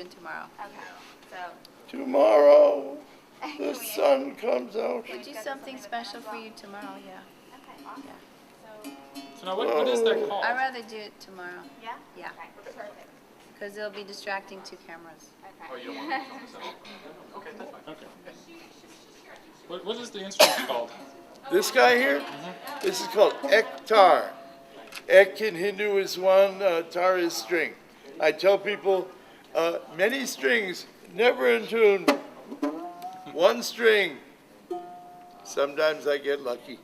tomorrow. Okay. So. Tomorrow, the sun comes out. We'll do something special for you tomorrow, yeah. Okay, awesome. Yeah. So now what is that called? I'd rather do it tomorrow. Yeah? Yeah. Okay, perfect. Because it'll be distracting to cameras. Okay. Oh, you don't want to film this at all? Okay, that's fine. Okay. What is the instrument called? This guy here, this is called ek tar. Ek in Hindu is one, tar is string. I tell people, many strings, never in tune. One string. Sometimes I get lucky.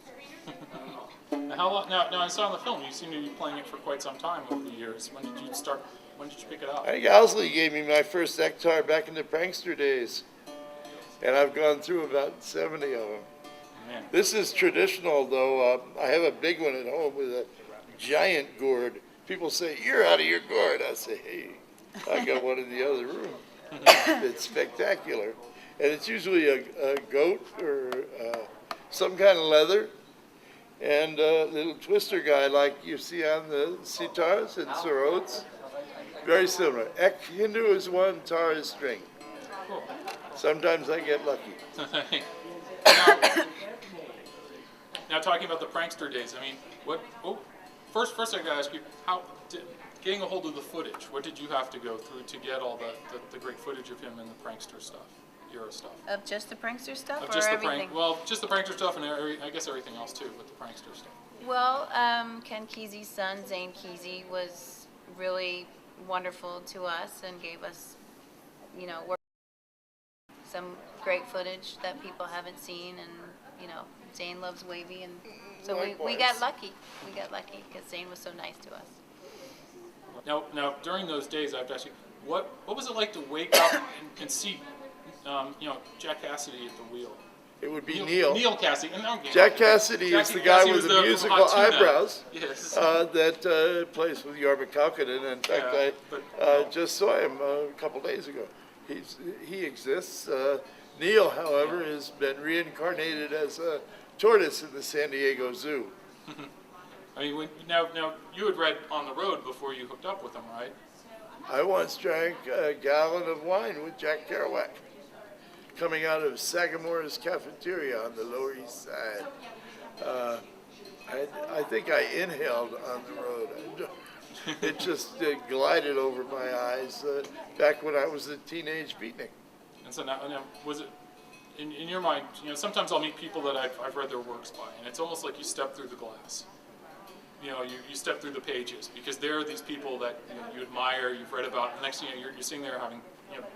How long? Now I saw in the film you seem to be playing it for quite some time over the years. When did you start? When did you pick it up? I think Owsley gave me my first ek tar back in the Prankster days. And I've gone through about 70 of them. Man. This is traditional, though. I have a big one at home with a giant gourd. People say, "You're out of your gourd." I say, "Hey, I got one in the other room." It's spectacular. And it's usually a goat or some kind of leather. And a little twister guy like you see on the sitars and sarots. Very similar. Ek Hindu is one, tar is string. Cool. Sometimes I get lucky. Now talking about the prankster days, I mean, first I gotta ask you, getting a hold of the footage, what did you have to go through to get all the great footage of him and the prankster stuff, era stuff? Of just the prankster stuff Of or just everything? just the prankster stuff and I guess everything else too with the prankster stuff. Well, Ken Kesey's son, Zane Kesey, was really wonderful to us and gave us, some great footage that people haven't seen, and Zane loves Wavy, and so we got lucky. We got lucky because Zane was so nice to us. Now during those days, I have to ask you, what was it like to wake up and see, Jack Cassidy at the wheel? It would be Neal. Neal Cassidy. Jack Cassidy is the guy with the musical eyebrows yes. that plays with Yorba Kalkanen. In fact, I just saw him a couple days ago. He exists. Neal, however, has been reincarnated as a tortoise in the San Diego Zoo. I mean, now you had read On the Road before you hooked up with him, right? I once drank a gallon of wine with Jack Keroauc, coming out of Sagamore's cafeteria on the Lower East Side. I think I inhaled On the Road. It just glided over my eyes back when I was a teenage beatnik. And so now was it, in your mind, sometimes I'll meet people that I've read their works by, and it's almost like you step through the glass. You step through the pages, because there are these people that you admire, you've read about, and next thing you're sitting there having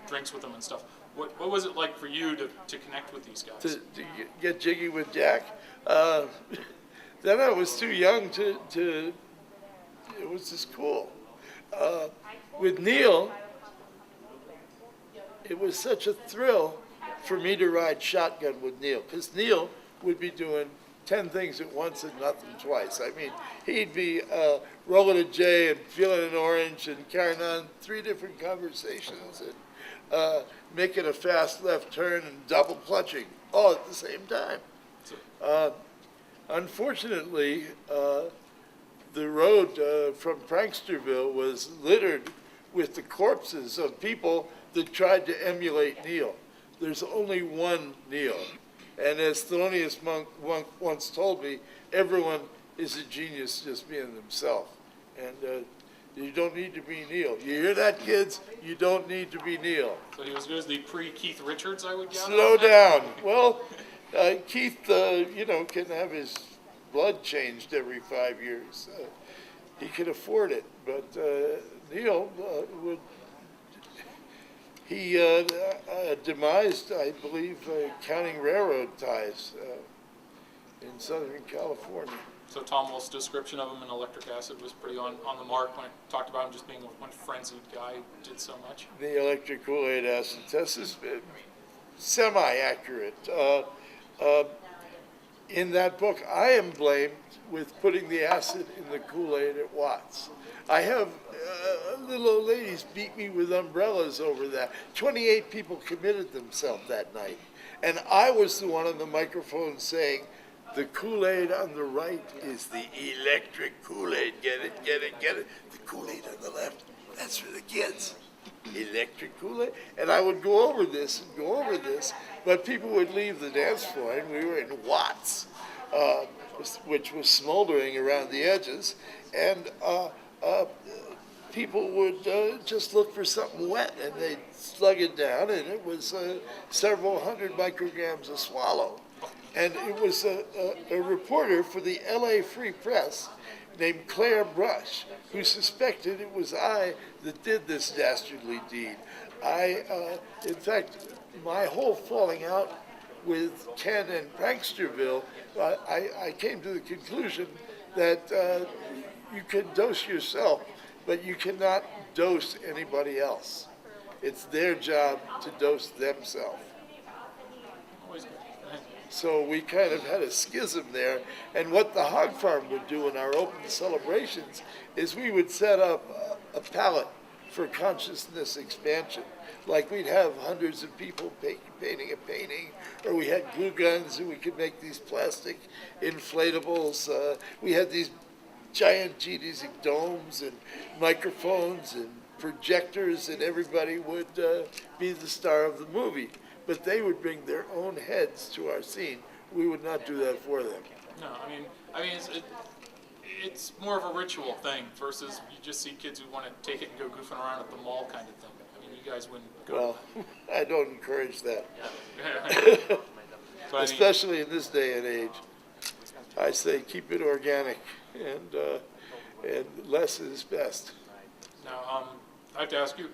drinks with them and stuff. What was it like for you to connect with these guys? To get jiggy with Jack? Then I was too young to it was just cool. With Neal, it was such a thrill for me to ride shotgun with Neal, because Neal would be doing 10 things at once and nothing twice. I mean, he'd be rolling a J and feeling an orange and carrying on 3 different conversations and making a fast left turn and double clutching all at the same time. Unfortunately, the road from Pranksterville was littered with the corpses of people that tried to emulate Neal. There's only one Neal. And as Thelonious Monk once told me, everyone is a genius just being themselves. And you don't need to be Neal. You hear that, kids? You don't need to be Neal. So he was good as the pre-Keith Richards, I would gather? Slow down. Well, Keith, can have his blood changed every 5 years. He could afford it, but Neal would. He demised, I believe, counting railroad ties in Southern California. So Tom Wolfe's description of him in Electric Acid was pretty on the mark when it talked about him just being one frenzied guy who did so much. The Electric Kool-Aid Acid Test is semi-accurate. In that book, I am blamed with putting the acid in the Kool-Aid at Watts. I have little old ladies beat me with umbrellas over that. 28 people committed themselves that night. And I was the one on the microphone saying, the Kool-Aid on the right is the electric Kool-Aid. Get it, get it, get it. The Kool-Aid on the left, that's for the kids. Electric Kool-Aid, and I would go over this and go over this, but people would leave the dance floor, and we were in Watts, which was smoldering around the edges, and people would just look for something wet, and they'd slug it down, and it was several hundred micrograms a swallow. And it was a reporter for the LA Free Press named Claire Brush, who suspected it was I that did this dastardly deed. In fact, my whole falling out with Ken and Pranksterville, I came to the conclusion that you can dose yourself, but you cannot dose anybody else. It's their job to dose themselves. Always good. So we kind of had a schism there. And what the hog farm would do in our open celebrations is we would set up a palette for consciousness expansion. Like we'd have hundreds of people painting a painting, or we had glue guns and we could make these plastic inflatables. We had these giant geodesic domes and microphones and projectors, and everybody would be the star of the movie. But they would bring their own heads to our scene. We would not do that for them. No, I mean, it's more of a ritual thing versus you just see kids who want to take it and go goofing around at the mall kind of thing. I mean, you guys wouldn't go. Well, I don't encourage that, But I mean, especially in this day and age. I say keep it organic, and less is best. now, I have to ask you,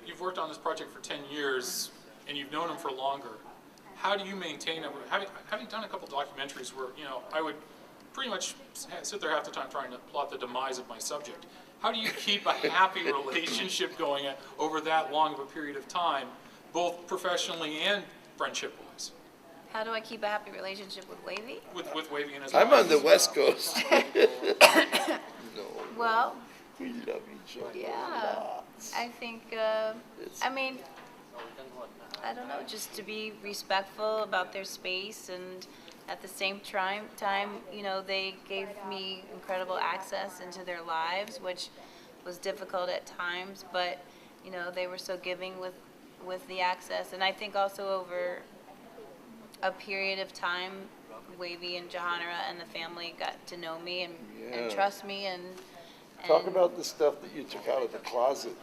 you've worked on this project for 10 years, and you've known him for longer. How do you maintain it? Having done a couple documentaries where, I would pretty much sit there half the time trying to plot the demise of my subject. How do you keep a happy relationship going over that long of a period of time, both professionally and friendship-wise? How do I keep a happy relationship with Wavy? With Wavy and his I'm wife? on the West Coast. No, Well, we love each other. yeah, lots. I think, It's- I mean, I don't know, just to be respectful about their space, and at the same time, they gave me incredible access into their lives, which was difficult at times, but, they were so giving with the access. And I think also over a period of time, Wavy and Jahanara and the family got to know me and Yeah. trust me, and Talk about the stuff that you took out of the closet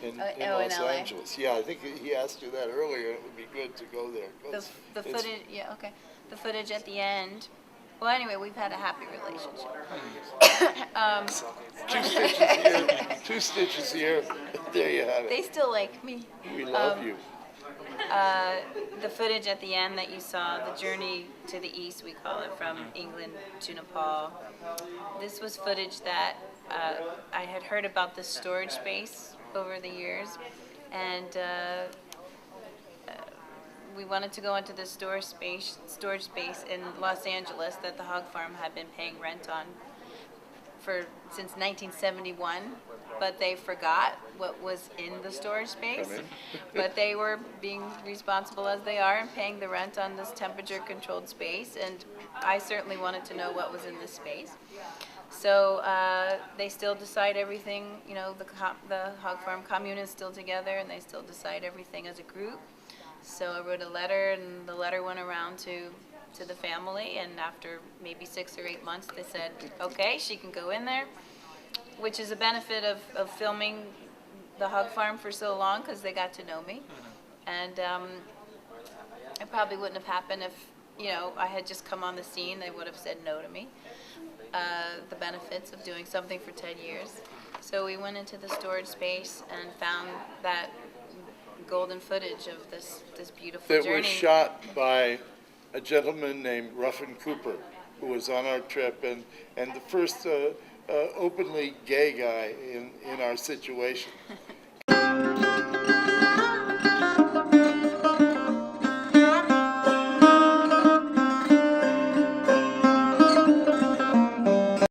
in Los LA. Angeles. Yeah, I think he asked you that earlier. It would be good to go there. 'Cause the it's- footage, yeah, okay. The footage at the end. Well, anyway, we've had a happy relationship. Two stitches here. There you have They it. still like me. We love you. The footage at the end that you saw, the journey to the east, we call it, from England to Nepal. This was footage that I had heard about the storage space over the years, and we wanted to go into the storage space in Los Angeles that the hog farm had been paying rent on since 1971, but they forgot what was in the storage space. But they were being responsible as they are and paying the rent on this temperature-controlled space, and I certainly wanted to know what was in this space. So they still decide everything. The hog farm commune is still together, and they still decide everything as a group. So I wrote a letter, and the letter went around to the family, and after maybe 6 or 8 months, they said, okay, she can go in there, which is a benefit of filming the hog farm for so long, because they got to know me. And it probably wouldn't have happened if, I had just come on the scene. They would have said no to me. The benefits of doing something for 10 years. So we went into the storage space and found that golden footage of this beautiful That journey. was shot by a gentleman named Ruffin Cooper, who was on our trip, and the first openly gay guy in our situation.